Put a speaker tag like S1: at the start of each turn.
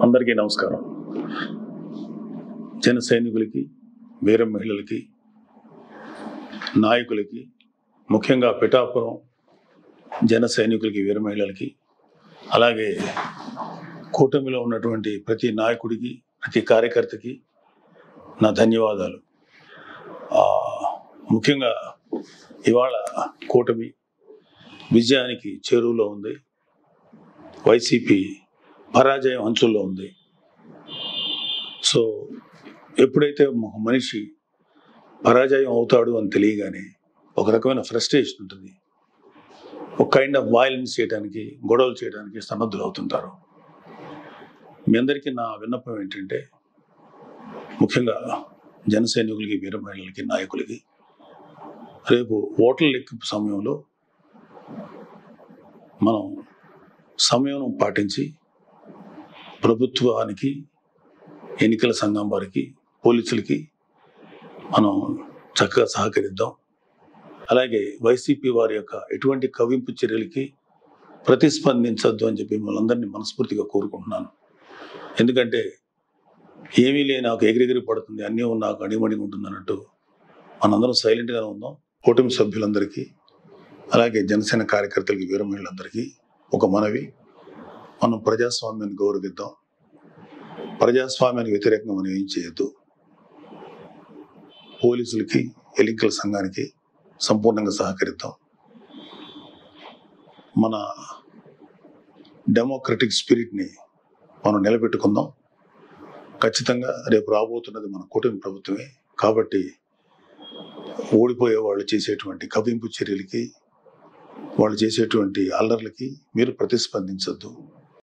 S1: అందరికీ నమస్కారం. జన సైనికులకి, వీర మహిళలకి, నాయకులకి, ముఖ్యంగా పిఠాపురం జన సైనికులకి, వీర మహిళలకి, అలాగే కూటమిలో ఉన్నటువంటి ప్రతి నాయకుడికి, ప్రతి కార్యకర్తకి నా ధన్యవాదాలు. ముఖ్యంగా ఇవాళ కూటమి విజయానికి చేరువలో ఉంది. వైసీపీ పరాజయం అంచుల్లో ఉంది. సో ఎప్పుడైతే మనిషి పరాజయం అవుతాడు అని తెలియగానే ఒక రకమైన ఫ్రస్ట్రేషన్ ఉంటుంది. ఒక కైండ్ ఆఫ్ వైలెన్స్ చేయడానికి, గొడవలు చేయడానికి సన్నద్ధులు అవుతుంటారు. మీ అందరికీ నా విన్నపం ఏంటంటే, ముఖ్యంగా జన సైనికులకి, వీర మహిళలకి, నాయకులకి, రేపు ఓట్ల లెక్కింపు సమయంలో మనం సమయం పాటించి ప్రభుత్వానికి, ఎన్నికల సంఘం వారికి, పోలీసులకి మనం చక్కగా సహకరిద్దాం. అలాగే వైసీపీ వారి యొక్క ఎటువంటి కవింపు చర్యలకి ప్రతిస్పందించద్దు అని చెప్పి మిమ్మల్ని అందరినీ మనస్ఫూర్తిగా కోరుకుంటున్నాను. ఎందుకంటే ఏమీ లేని నాకు ఎగిరెగిరి పడుతుంది, అన్నీ నాకు అణిమణిగా ఉంటుంది అన్నట్టు మనందరం సైలెంట్గానే ఉందాం. కూటమి సభ్యులందరికీ, అలాగే జనసేన కార్యకర్తలకి, వీర మహిళలందరికీ ఒక మనవి: మనం ప్రజాస్వామ్యాన్ని గౌరవిద్దాం. ప్రజాస్వామ్యానికి వ్యతిరేకంగా మనం ఏం చేయొద్దు. పోలీసులకి, ఎన్నికల సంఘానికి సంపూర్ణంగా సహకరిద్దాం. మన డెమోక్రటిక్ స్పిరిట్ని మనం నిలబెట్టుకుందాం. ఖచ్చితంగా రేపు రాబోతున్నది మన కూటమి ప్రభుత్వమే. కాబట్టి ఓడిపోయే వాళ్ళు చేసేటువంటి కవింపు చర్యలకి, వాళ్ళు చేసేటువంటి అల్లర్లకి మీరు ప్రతిస్పందించొద్దు.